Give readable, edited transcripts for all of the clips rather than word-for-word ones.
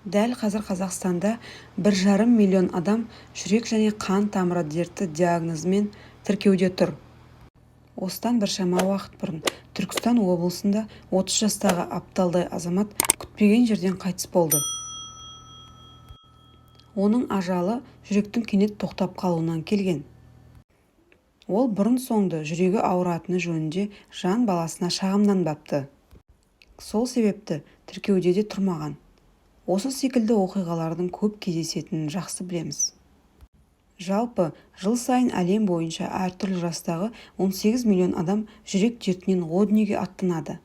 Дәл қазір Қазақстанда 1,5 миллион адам жүрек және қан тамыры дерті диагнозымен тіркеуде тұр. Осыдан біршама уақыт бұрын Түркістан облысында 30 жастағы Апталдай азамат күтпеген жерден қайтыс болды. Оның ажалы жүректің кенет тоқтап қалуынан келген. Ол бұрын-соңды жүрегі ауыратыны жөнінде жан баласына шағымданбапты. Сол себепті тіркеуде де тұрмаған. Осы секілді оқиғалардың көп кездесетінін жақсы білеміз. Жалпы, жыл сайын әлем бойынша әртүрлі жастағы 18 миллион адам жүрек дертінен о дүниеге аттанады.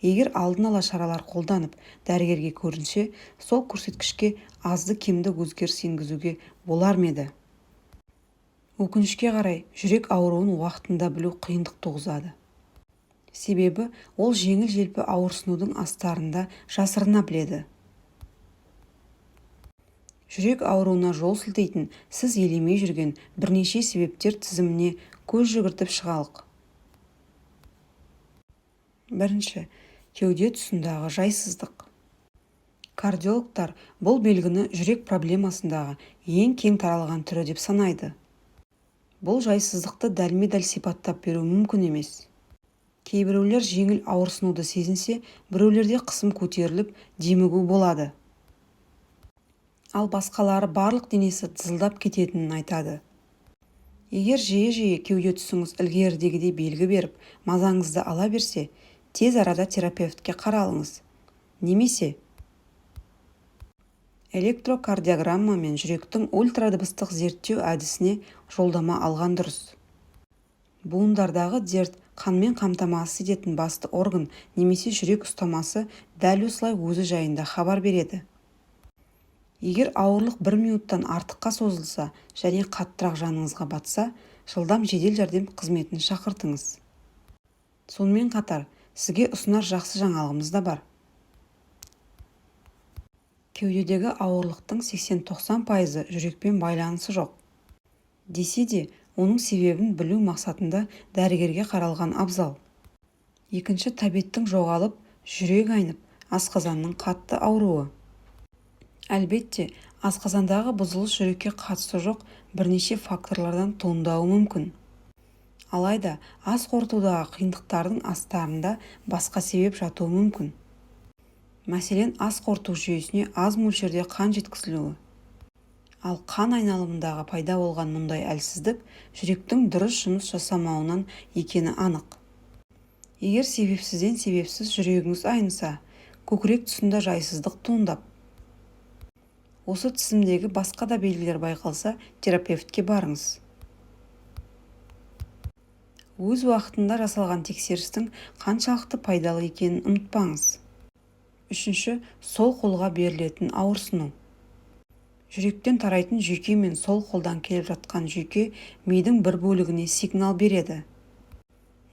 Егер алдын ала шаралар қолданып, дәрігерге көрінсе, сол көрсеткішке азды-кемді өзгеріс енгізуге болар ма еді? Өкінішке қарай, жүрек ауруын уақытында білу қиындық туғызады. Себебі, ол жеңіл-желпі ауырсынудың астарында жасырына біледі. Жүрек ауруына жол сілтейтін, сіз елемей жүрген бірнеше себептер тізіміне көз жүгіртіп шығалық. Бірінші, кеуде тұсындағы жайсыздық. Кардиологтар бұл белгіні жүрек проблемасындағы ең кең таралған түрі деп санайды. Бұл жайсыздықты дәлме-дәл сипаттап беру мүмкін емес. Кейбіреулер жеңіл ауырсынуды сезінсе, біреулерде қысым көтеріліп, демігу болады. Ал басқалары барлық денесі тызылдап кететінін айтады. Егер жиі-жиі кеуде тұсыңыз ілгерідегідей белгі беріп, мазаңызды ала берсе, тез арада терапевтке қаралыңыз. Немесе электрокардиограмма мен жүректің ультрадыбыстық зерттеу әдісіне жолдама алған дұрыс. Буындардағы дерт қанмен қамтамасыз ететін басты орган немесе жүрек ұстамасы дәл осылай өзі жайында хабар береді. Егер ауырлық 1 минуттан артыққа созылса және қаттырақ жаныңызға батса, жылдам жедел жәрдем қызметін шақыртыңыз. Сонымен қатар, сізге ұсынар жақсы жаңалығымыз да бар. Кеудедегі ауырлықтың 80-90% жүрекпен байланысы жоқ. Десе де, оның себебін білу мақсатында дәрігерге қаралған абзал. Екінші, тәбеттің жоғалып, жүрек айнып, асқазанның қатты ауруы. Әлбетте, асқазандағы бұзылыс жүрекке қатысы жоқ бірнеше факторлардан туындауы мүмкін. Алайда, ас қорытудағы қиындықтардың астарында басқа себеп жатуы мүмкін. Мәселен, ас қорыту жүйесіне аз мөлшерде қан жеткізілуі. Ал қан айналымындағы пайда болған мұндай әлсіздік жүректің дұрыс жұмыс жасамауынан екені анық. Егер себепсізден себепсіз жүрегіңіз айныса, көкірек тұсында жайсыздық туындап, осы тізімдегі басқа да белгілер байқалса, терапевтке барыңыз. Өз уақытында жасалған тексерістің қаншалықты пайдалы екенін ұмытпаңыз. Үшінші, сол қолға берілетін ауырсыну. Жүректен тарайтын жүйке мен сол қолдан келіп жатқан жүйке мидың бір бөлігіне сигнал береді.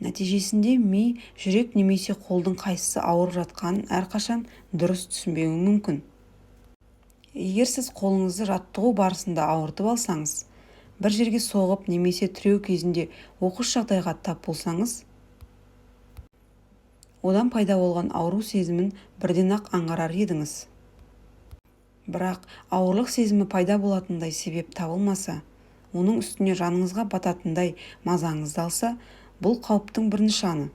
Нәтижесінде ми жүрек немесе қолдың қайсысы ауырып жатқанын әрқашан дұрыс түсінбеуі мүмкін. Егер сіз қолыңызды жаттығу барысында ауыртып алсаңыз, бір жерге соғып немесе тіреу кезінде оқыс жағдайға тап болсаңыз, одан пайда болған ауру сезімін бірден-ақ аңғарар едіңіз. Бірақ ауырлық сезімі пайда болатындай себеп табылмаса, оның үстіне жаныңызға бататындай мазаңызды алса, бұл қауіптің бір нышаны.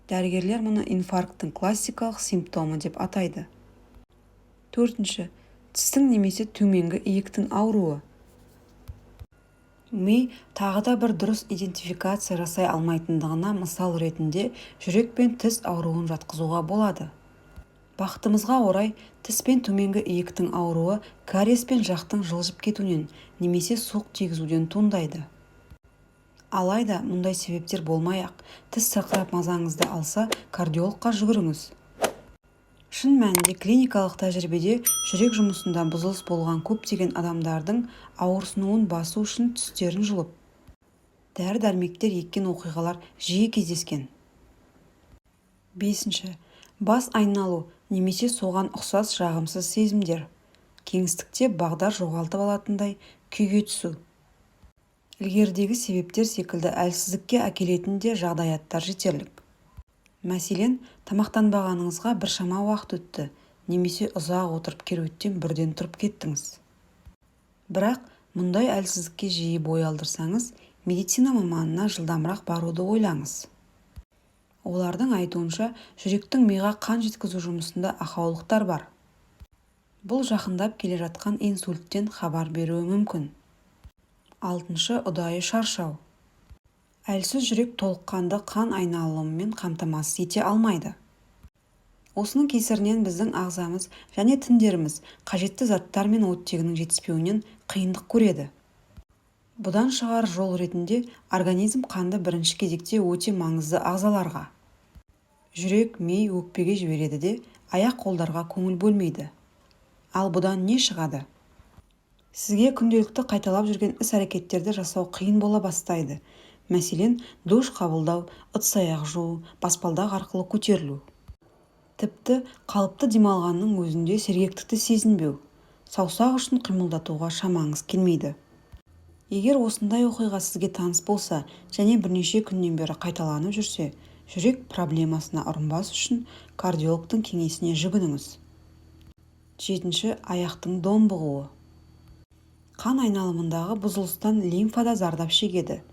Дәрігерлер мұны инфаркттың классикалық симптомы деп атайды. Төртінші, тістің немесе төменгі иектің ауруы. Ми тағы да бір дұрыс идентификация жасай алмайтындығына мысал ретінде жүрек пен тіс ауруын жатқызуға болады. Бақытымызға орай, тіс пен төменгі иектің ауруы кариес пен жақтың жылжып кетуінен немесе суық тигізуден туындайды. Алайда, мұндай себептер болмай-ақ, тіс сырқырап мазаңызды алса, кардиологқа жүгіріңіз. Шын мәнінде клиникалық тәжірибеде жүрек жұмысында бұзылыс болған көптеген адамдардың ауырсынуын басу үшін тістерін жұлып, дәрі-дәрмектер еккен оқиғалар жиі кездескен. Бесінші, бас айналу немесе соған ұқсас жағымсыз сезімдер. Кеңістікте бағдар жоғалтып алатындай күйге түсу. Ілгерідегі себептер секілді әлсіздікке әкелетін де жағдаяттар жетерлік. Мәселен, тамақтанбағаныңызға біршама уақыт өтті, немесе ұзақ отырып керуеттен бірден тұрып кеттіңіз. Бірақ мұндай әлсіздікке жиі бой алдырсаңыз, медицина маманына жылдамырақ баруды ойлаңыз. Олардың айтуынша, жүректің миға қан жеткізу жұмысында ақаулықтар бар. Бұл жақындап келе жатқан инсульттен хабар беруі мүмкін. 6. Ұдайы шаршау. Әлсіз жүрек толыққанды қан айналымымен қамтамасыз ете алмайды. Осының кесірінен біздің ағзамыз және тіндеріміз қажетті заттар мен оттегінің жетіспеуінен қиындық көреді. Бұдан шығар жол ретінде организм қанды бірінші кезекте өте маңызды ағзаларға, жүрек, ми, өкпеге жібереді де, аяқ-қолдарға көңіл бөлмейді. Ал бұдан не шығады? Сізге күнделікті қайталап жүрген іс-әрекеттерді жасау қиын бола бастайды. Мәселен, душ қабылдау, ыдыс-аяқ жуу, баспалдақ арқылы көтерілу. Тіпті қалыпты демалғанның өзінде сергектікті сезінбеу, саусақ ұшын қимылдатуға шамаңыз келмейді. Егер осындай оқиға сізге таныс болса және бірнеше күннен бері қайталанып жүрсе, жүрек проблемасына ұрынбас үшін кардиологтың кеңесіне жүгініңіз. 7. Аяқтың домбығуы. Қан айналымындағы бұзылыстан лимфада зардап шегеді,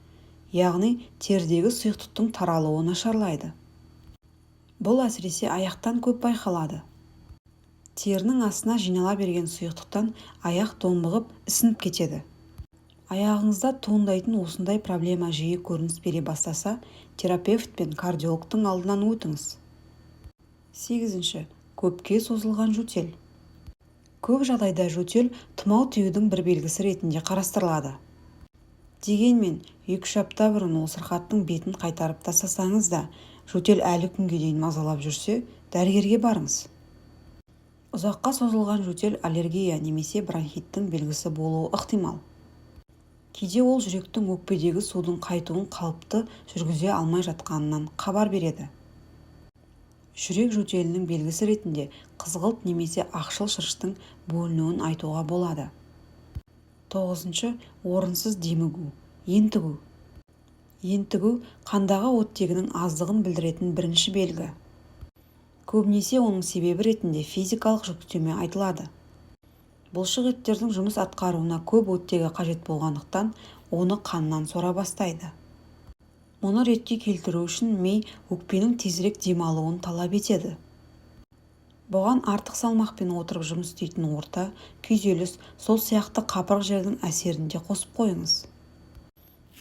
яғни терідегі сұйықтықтың таралуы нашарлайды. Бұл әсіресе аяқтан көп байқалады. Терінің астына жинала берген сұйықтықтан аяқ домбығып ісініп кетеді. Аяғыңызда туындайтын осындай проблема жиі көрініс бере бастаса, терапевт пен кардиологтың алдынан өтіңіз. 8. Көпке созылған жөтел. Көп жағдайда жөтел тұмау тиюдің бір белгісі ретінде қарастырылады. Дегенмен, 2-3 апта бұрын ол сырқаттың бетін қайтарып тастасаңыз да, жөтел әлі күнге дейін мазалап жүрсе, дәрігерге барыңыз. Ұзаққа созылған жөтел аллергия немесе бронхиттің белгісі болуы ықтимал. Кейде ол жүректің өкпедегі судың қайтуын қалыпты жүргізе алмай жатқанынан хабар береді. Жүрек жөтелінің белгісі ретінде қызғылт немесе ақшыл шырыштың бөлінуін айтуға болады. 9. Орынсыз демігу, ентігу. Ентігу қандағы оттегінің аздығын білдіретін бірінші белгі. Көбінесе оның себебі ретінде физикалық жүктеме айтылады. Бұлшық еттердің жұмыс атқаруына көп оттегі қажет болғандықтан, оны қаннан сора бастайды. Мұны ретке келтіру үшін ми өкпенің тезірек демалуын талап етеді. Бұған артық салмақпен отырып жұмыс істейтін орта, күйзеліс, сол сияқты қапырық жердің әсерінде қосып қойыңыз.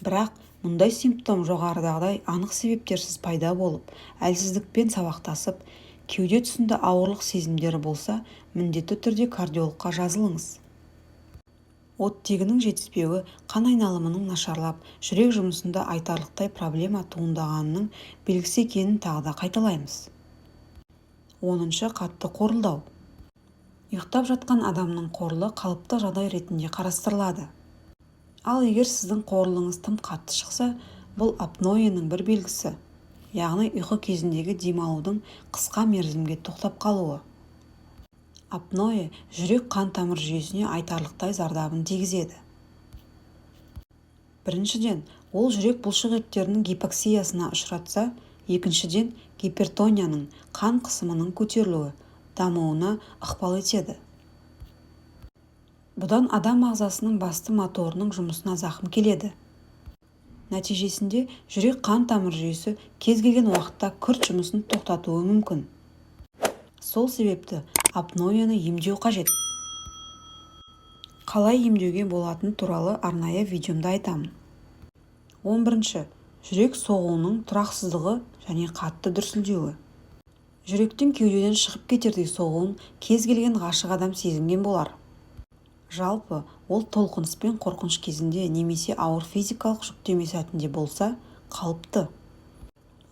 Бірақ мұндай симптом жоғарыдағыдай анық себептерсіз пайда болып, әлсіздікпен сабақтасып, кеуде тұсында ауырлық сезімдері болса, міндетті түрде кардиологқа жазылыңыз. Оттегінің жетіспеуі, қан айналымының нашарлап, жүрек жұмысында айтарлықтай проблема туындағанының белгісі екенін тағы да қайталаймыз. 10. Қатты қорылдау. Ұйықтап жатқан адамның қорылы қалыпты жағдай ретінде қарастырылады. Ал егер сіздің қорылыңыз тым қатты шықса, бұл апноэның бір белгісі, яғни ұйқы кезіндегі демалудың қысқа мерзімге тоқтап қалуы. Апноэ жүрек қан тамыр жүйесіне айтарлықтай зардабын тигізеді. Біріншіден, ол жүрек бұлшық еттерінің гипоксиясына ұшыратса, екіншіден, гипертонияның қан қысымының көтерілуі, дамуына ықпал етеді. Бұдан адам ағзасының басты моторының жұмысына зақым келеді. Нәтижесінде жүрек қан тамыр жүйесі кез келген уақытта күрт жұмысын тоқтатуы мүмкін. Сол себепті апноэны емдеу қажет. Қалай емдеуге болатын туралы арнайы видеомда айтамын. 11. Жүрек соғуының тұрақсыздығы және қатты дүрсілдеуі. Жүректің кеудеден шығып кетердей соғуын кез келген ғашық адам сезінген болар. Жалпы, ол толқыныс пен қорқыныш кезінде немесе ауыр физикалық жүктеме сәтінде болса, қалыпты.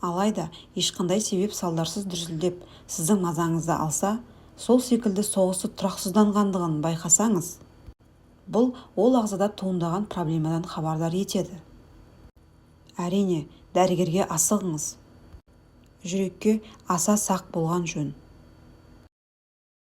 Алайда, ешқандай себеп салдарсыз дүрсілдеп, сіздің мазаңызды алса, сол секілді соғысы тұрақсызданғандығын байқасаңыз, бұл ол ағзада туындаған проблемадан хабардар етеді. Әрине, дәрігерге асығыңыз. Жүрекке аса сақ болған жөн.